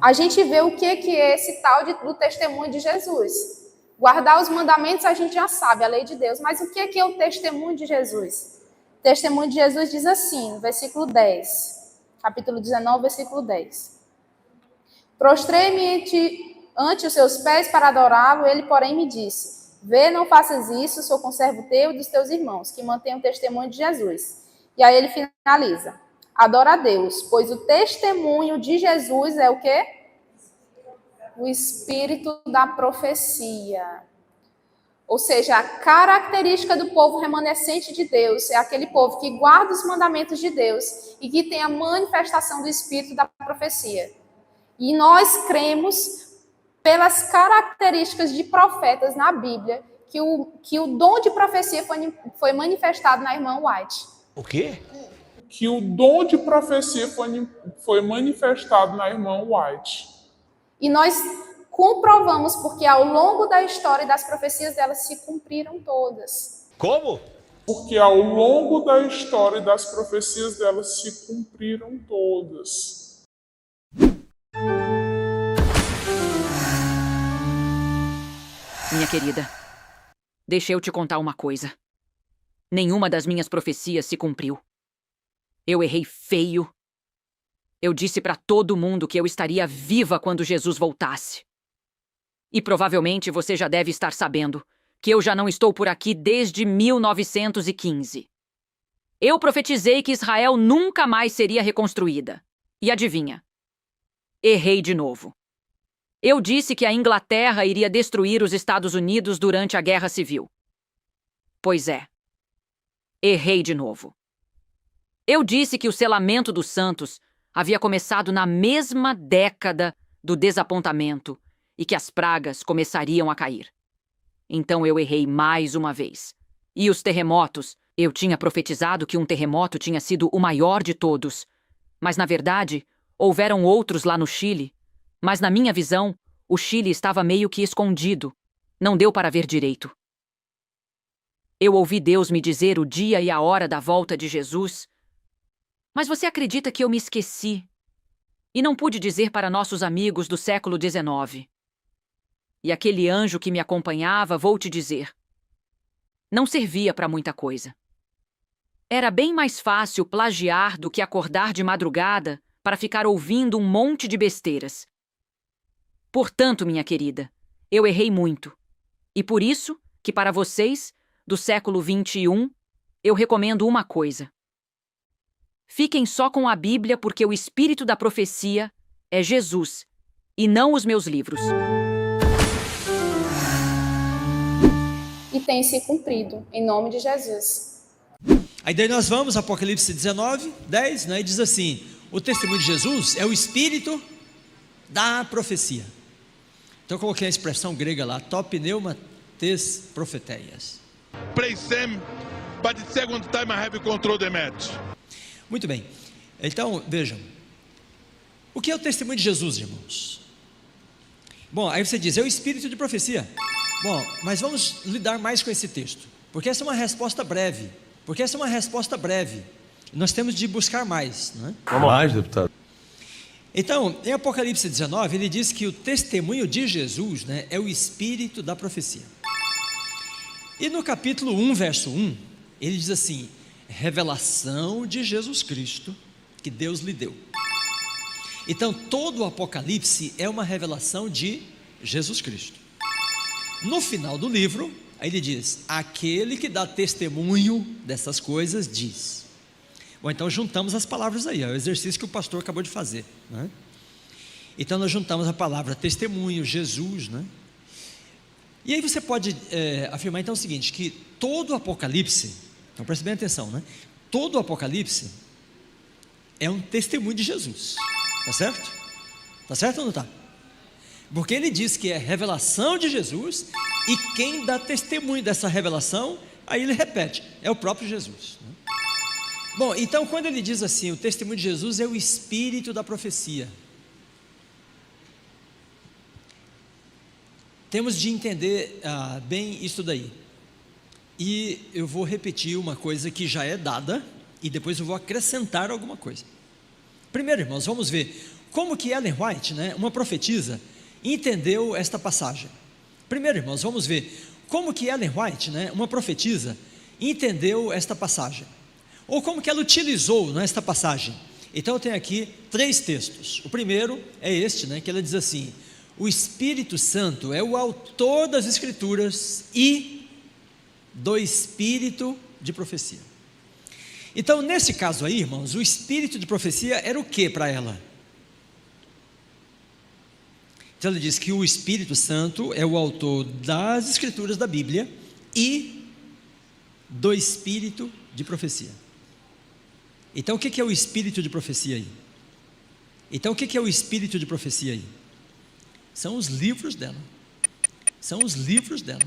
a gente vê o que é esse tal do testemunho de Jesus. Guardar os mandamentos a gente já sabe, a lei de Deus, mas o que é o testemunho de Jesus? O testemunho de Jesus diz assim, no versículo 10, capítulo 19, versículo 10. Prostrei-me ante os seus pés para adorá-lo, ele, porém, me disse, vê, não faças isso, sou conservo teu e dos teus irmãos, que mantêm o testemunho de Jesus. E aí ele finaliza, adora a Deus, pois o testemunho de Jesus é o quê? O espírito da profecia. Ou seja, a característica do povo remanescente de Deus é aquele povo que guarda os mandamentos de Deus e que tem a manifestação do espírito da profecia. E nós cremos, pelas características de profetas na Bíblia, que o dom de profecia foi manifestado na irmã White. O quê? Que o dom de profecia foi manifestado na irmã White. E nós comprovamos porque ao longo da história e das profecias delas se cumpriram todas. Como? Porque ao longo da história e das profecias delas se cumpriram todas. Minha querida, deixa eu te contar uma coisa. Nenhuma das minhas profecias se cumpriu. Eu errei feio. Eu disse para todo mundo que eu estaria viva quando Jesus voltasse. E provavelmente você já deve estar sabendo que eu já não estou por aqui desde 1915. Eu profetizei que Israel nunca mais seria reconstruída. E adivinha? Errei de novo. Eu disse que a Inglaterra iria destruir os Estados Unidos durante a Guerra Civil. Pois é. Errei de novo. Eu disse que o selamento dos santos havia começado na mesma década do desapontamento e que as pragas começariam a cair. Então eu errei mais uma vez. E os terremotos? Eu tinha profetizado que um terremoto tinha sido o maior de todos. Mas, na verdade, houveram outros lá no Chile. Mas, na minha visão, o Chile estava meio que escondido. Não deu para ver direito. Eu ouvi Deus me dizer o dia e a hora da volta de Jesus. Mas você acredita que eu me esqueci? E não pude dizer para nossos amigos do século XIX. E aquele anjo que me acompanhava, vou te dizer, não servia para muita coisa. Era bem mais fácil plagiar do que acordar de madrugada para ficar ouvindo um monte de besteiras. Portanto, minha querida, eu errei muito. E por isso que para vocês, do século XXI, eu recomendo uma coisa. Fiquem só com a Bíblia porque o espírito da profecia é Jesus e não os meus livros. E tem se cumprido, em nome de Jesus. Aí daí nós vamos, Apocalipse 19, 10, né, e diz assim, o testemunho de Jesus é o espírito da profecia. Então eu coloquei a expressão grega lá, to pneuma tes profeteias. Praise him, but the second time I have control the match. Muito bem, então vejam, o que é o testemunho de Jesus, irmãos? Bom, aí você diz, é o espírito de profecia. Bom, mas vamos lidar mais com esse texto, porque essa é uma resposta breve, nós temos de buscar mais, não é? Vamos mais, deputado. Então, em Apocalipse 19, ele diz que o testemunho de Jesus, né, é o espírito da profecia. E no capítulo 1, verso 1, ele diz assim, revelação de Jesus Cristo que Deus lhe deu. Então todo o Apocalipse é uma revelação de Jesus Cristo. No final do livro, aí ele diz, aquele que dá testemunho dessas coisas diz. Bom, então juntamos as palavras aí, é o exercício que o pastor acabou de fazer, né? Então nós juntamos a palavra testemunho, Jesus, né? E aí você pode afirmar então o seguinte, que todo o Apocalipse, então preste bem atenção, né? Todo o Apocalipse é um testemunho de Jesus, tá certo? Tá certo ou não tá? Porque ele diz que é revelação de Jesus, e quem dá testemunho dessa revelação, aí ele repete, é o próprio Jesus, né? Bom, então quando ele diz assim, o testemunho de Jesus é o espírito da profecia, temos de entender bem isso daí. E eu vou repetir uma coisa que já é dada, e depois eu vou acrescentar alguma coisa. Primeiro, irmãos, vamos ver como que Ellen White, uma profetisa, entendeu esta passagem? Primeiro, irmãos, vamos ver como que Ellen White, uma profetisa, entendeu esta passagem, ou como que ela utilizou esta passagem. Então eu tenho aqui 3 textos. O primeiro é este, que ela diz assim: o Espírito Santo é o autor das Escrituras e do espírito de profecia. Então, nesse caso aí, irmãos, o espírito de profecia era o que para ela? Então ela diz que o Espírito Santo é o autor das Escrituras da Bíblia e do espírito de profecia. Então o que é o espírito de profecia aí? Então o que é o espírito de profecia aí? São os livros dela. São os livros dela.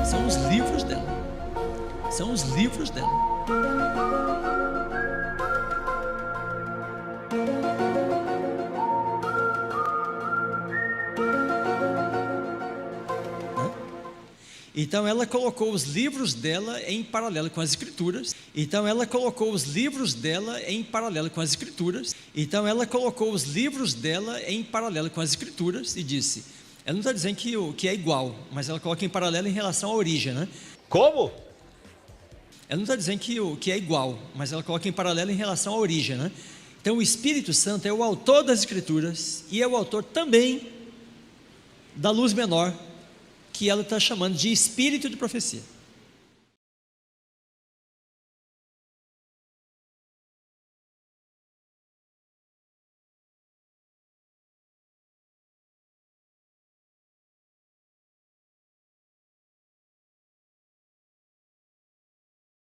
São os livros dela. São os livros dela. Então ela colocou os livros dela em paralelo com as Escrituras. Então ela colocou os livros dela em paralelo com as Escrituras. Então ela colocou os livros dela em paralelo com as Escrituras e disse, ela não está dizendo que é igual, mas ela coloca em paralelo em relação à origem, Como? Ela não está dizendo que é igual, mas ela coloca em paralelo em relação à origem, Então o Espírito Santo é o autor das Escrituras e é o autor também da luz menor, que ela está chamando de espírito de profecia.